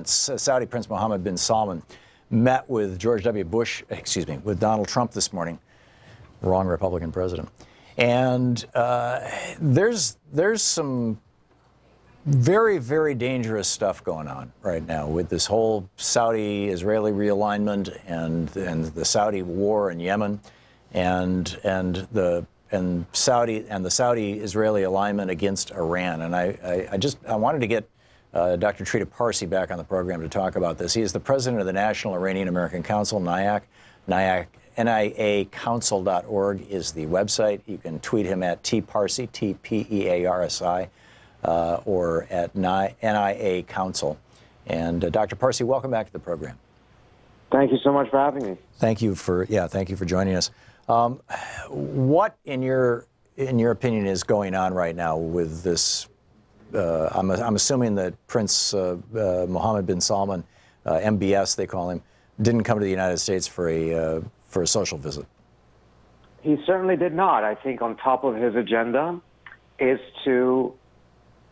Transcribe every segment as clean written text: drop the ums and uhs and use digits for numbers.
Saudi Prince Mohammed bin Salman, met with with Donald Trump this morning. Wrong Republican president. And there's some very, very dangerous stuff going on right now with this whole Saudi-Israeli realignment and the Saudi war in Yemen and the Saudi-Israeli alignment against Iran. And I wanted to get Dr. Trita Parsi back on the program to talk about this. He is the president of the National Iranian American Council, NIAC. NIACouncil.org is the website. You can tweet him at tparsi, Tpearsi, or at NIA Council. And Dr. Parsi, welcome back to the program. Thank you so much for having me. Thank you for joining us. What, in your opinion, is going on right now with this? I'm assuming that Prince Mohammed bin Salman, MBS they call him, didn't come to the United States for a social visit. He certainly did not. I think on top of his agenda is to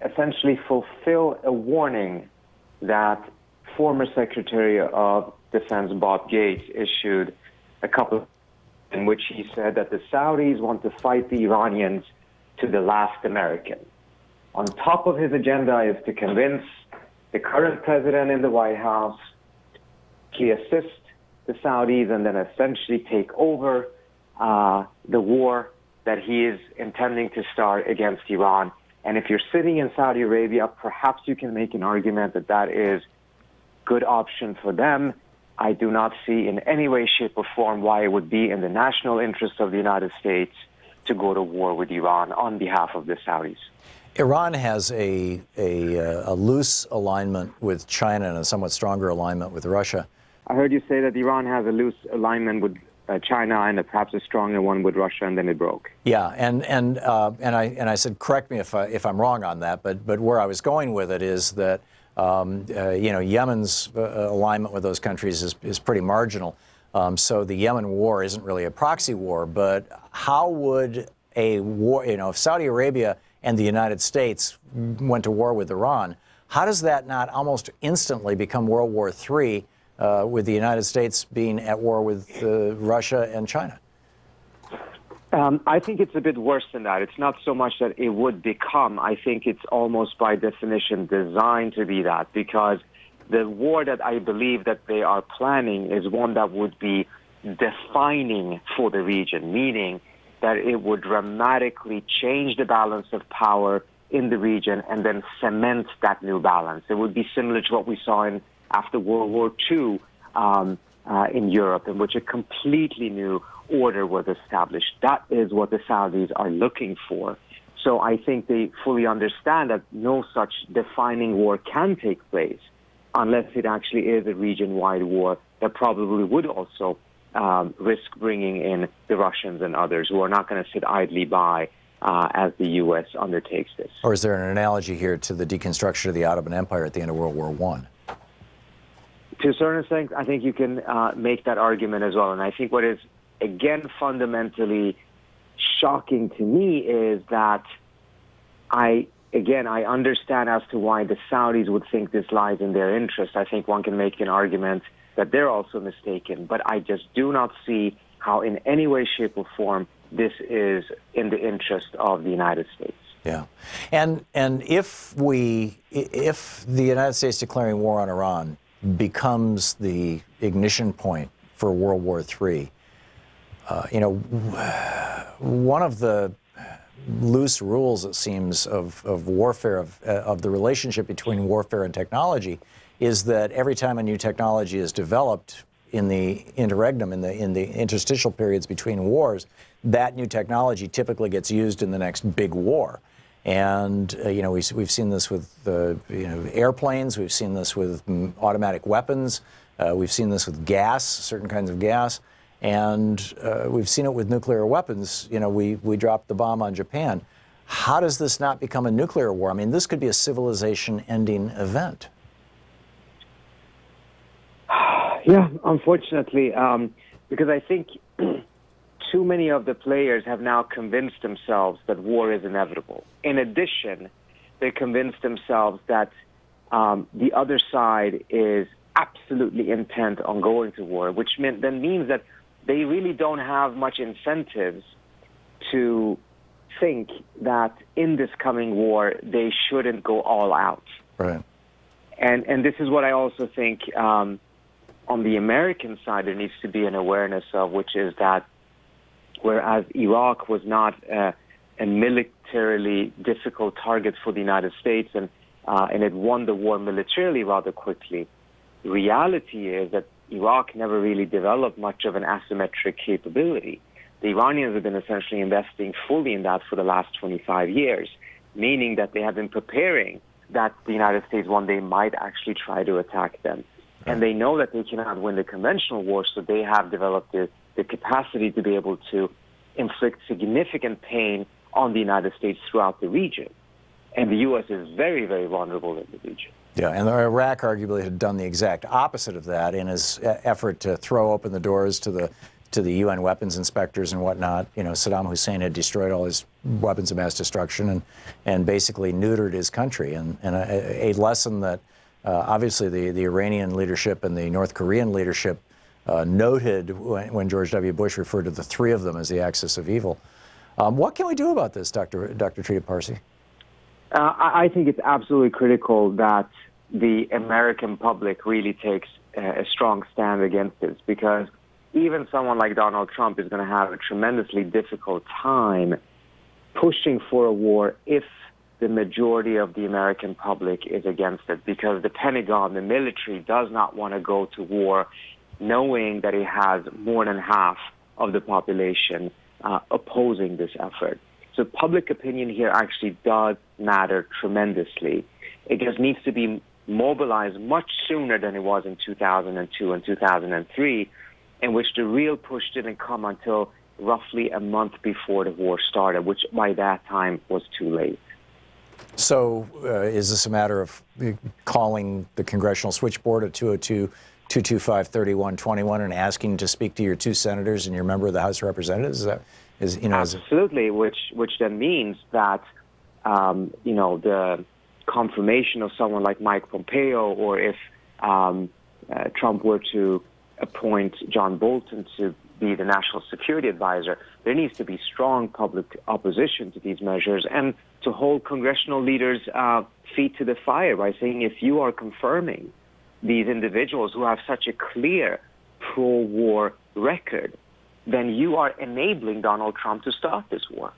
essentially fulfill a warning that former Secretary of Defense Bob Gates issued a couple in which he said that the Saudis want to fight the Iranians to the last American. On top of his agenda is to convince the current president in the White House to assist the Saudis and then essentially take over the war that he is intending to start against Iran. And if you're sitting in Saudi Arabia, perhaps you can make an argument that that is a good option for them. I do not see in any way, shape, or form why it would be in the national interest of the United States to go to war with Iran on behalf of the Saudis. Iran has a loose alignment with China and a somewhat stronger alignment with Russia. I heard you say that Iran has a loose alignment with China and perhaps a stronger one with Russia, and then it broke. Yeah, and I said, correct me if I'm wrong on that, but where I was going with it is that Yemen's alignment with those countries is pretty marginal. So the Yemen war isn't really a proxy war. But how would a war, if Saudi Arabia and the United States went to war with Iran, how does that not almost instantly become World War III? With the United States being at war with Russia and China? I think it's a bit worse than that. It's not so much that it would become. I think it's almost by definition designed to be that, because the war that I believe that they are planning is one that would be defining for the region, meaning that it would dramatically change the balance of power in the region and then cement that new balance. It would be similar to what we saw after World War II in Europe, in which a completely new order was established. That is what the Saudis are looking for. So I think they fully understand that no such defining war can take place unless it actually is a region-wide war that probably would also risk bringing in the Russians and others who are not going to sit idly by as the U.S. undertakes this. Or is there an analogy here to the deconstruction of the Ottoman Empire at the end of World War I? To a certain extent, I think you can make that argument as well. And I think what is, again, fundamentally shocking to me is that I understand as to why the Saudis would think this lies in their interest. I think one can make an argument that they're also mistaken. But I just do not see how in any way, shape, or form this is in the interest of the United States. Yeah. And if the United States declaring war on Iran becomes the ignition point for World War III, one of the loose rules, it seems, of warfare, of the relationship between warfare and technology, is that every time a new technology is developed in the interregnum, in the interstitial periods between wars, that new technology typically gets used in the next big war. And we've seen this with airplanes. We've seen this with automatic weapons. We've seen this with gas, certain kinds of gas, and we've seen it with nuclear weapons. We dropped the bomb on Japan. How does this not become a nuclear war? I mean, this could be a civilization-ending event. Yeah, unfortunately, because I think too many of the players have now convinced themselves that war is inevitable. In addition, they convinced themselves that the other side is absolutely intent on going to war, which then means that they really don't have much incentives to think that in this coming war they shouldn't go all out. Right. And this is what I also think on the American side there needs to be an awareness of, which is that whereas Iraq was not a militarily difficult target for the United States and it won the war militarily rather quickly, the reality is that Iraq never really developed much of an asymmetric capability. The Iranians have been essentially investing fully in that for the last 25 years, meaning that they have been preparing that the United States one day might actually try to attack them. And they know that they cannot win the conventional war, so they have developed the capacity to be able to inflict significant pain on the United States throughout the region. And the U.S. is very, very vulnerable in the region. Yeah, and Iraq arguably had done the exact opposite of that in his effort to throw open the doors to the UN weapons inspectors and whatnot. You know, Saddam Hussein had destroyed all his weapons of mass destruction and basically neutered his country. And a lesson that obviously the Iranian leadership and the North Korean leadership noted when George W. Bush referred to the three of them as the axis of evil. What can we do about this, Dr. Trita Parsi? I think it's absolutely critical that the American public really takes a strong stand against this, because even someone like Donald Trump is going to have a tremendously difficult time pushing for a war if the majority of the American public is against it, because the Pentagon, the military, does not want to go to war knowing that it has more than half of the population opposing this effort. So public opinion here actually does matter tremendously. It just needs to be mobilized much sooner than it was in 2002 and 2003, in which the real push didn't come until roughly a month before the war started, which by that time was too late. So is this a matter of calling the Congressional Switchboard at 202-225-3121 and asking to speak to your two senators and your member of the House of Representatives? Absolutely, which then means that the confirmation of someone like Mike Pompeo, or if Trump were to appoint John Bolton to be the national security advisor, there needs to be strong public opposition to these measures and to hold congressional leaders' feet to the fire by saying, if you are confirming these individuals who have such a clear pro-war record, then you are enabling Donald Trump to start this war.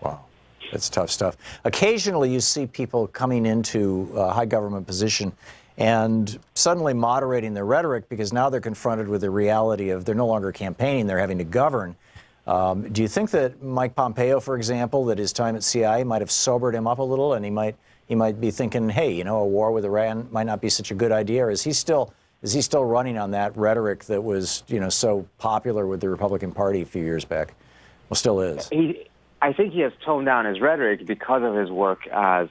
Wow, that's tough stuff. Occasionally you see people coming into a high government position and suddenly moderating their rhetoric because now they're confronted with the reality of they're no longer campaigning, they're having to govern. Do you think that Mike Pompeo, for example, that his time at CIA might have sobered him up a little, and he might be thinking, hey, you know, a war with Iran might not be such a good idea? Or is he still running on that rhetoric that was, you know, so popular with the Republican Party a few years back? Well, still is. I think he has toned down his rhetoric because of his work as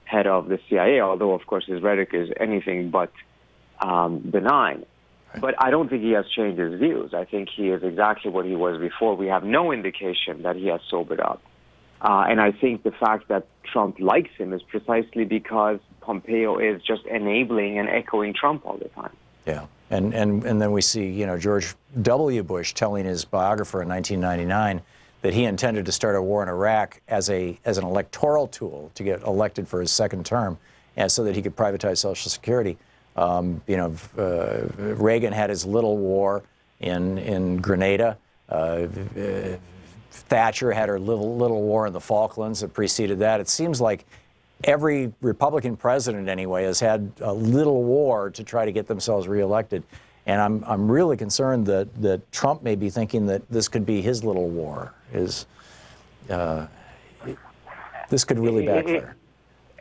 head of the CIA, although, of course, his rhetoric is anything but benign. Right. But I don't think he has changed his views. I think he is exactly what he was before. We have no indication that he has sobered up. And I think the fact that Trump likes him is precisely because Pompeo is just enabling and echoing Trump all the time. Yeah, and then we see, you know, George W. Bush telling his biographer in 1999 that he intended to start a war in Iraq as an electoral tool to get elected for his second term, and so that he could privatize Social Security. Reagan had his little war in Grenada. Thatcher had her little war in the Falklands that preceded that. It seems like every Republican president, anyway, has had a little war to try to get themselves reelected. And I'm really concerned that Trump may be thinking that this could be his little war. This could really backfire.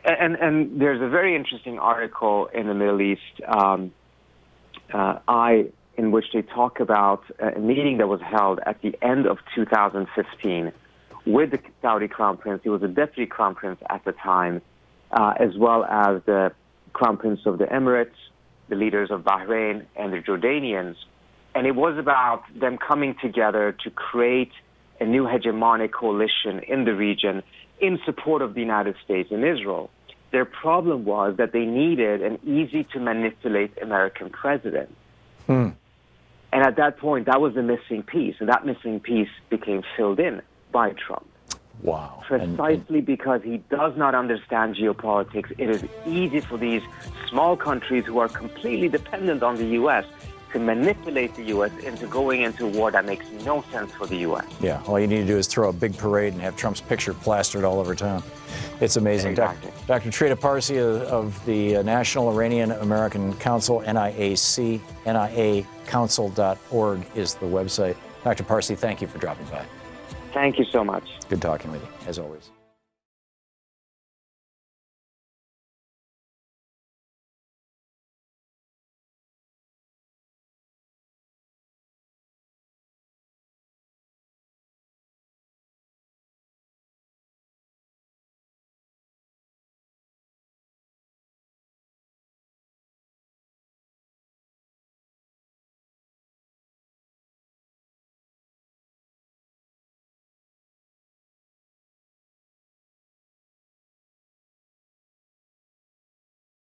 And there's a very interesting article in the Middle East, in which they talk about a meeting that was held at the end of 2015 with the Saudi Crown Prince. He was a deputy Crown Prince at the time, as well as the Crown Prince of the Emirates, the leaders of Bahrain, and the Jordanians. And it was about them coming together to create a new hegemonic coalition in the region in support of the United States and Israel. Their problem was that they needed an easy-to-manipulate American president. And at that point, that was the missing piece, and that missing piece became filled in by Trump. Wow. Precisely because he does not understand geopolitics. It is easy for these small countries who are completely dependent on the U.S. to manipulate the U.S. into going into a war that makes no sense for the U.S. Yeah, all you need to do is throw a big parade and have Trump's picture plastered all over town. It's amazing. Exactly. Dr. Trita Parsi of the National Iranian American Council, NIAC, niacouncil.org is the website. Dr. Parsi, thank you for dropping by. Thank you so much. Good talking with you, as always.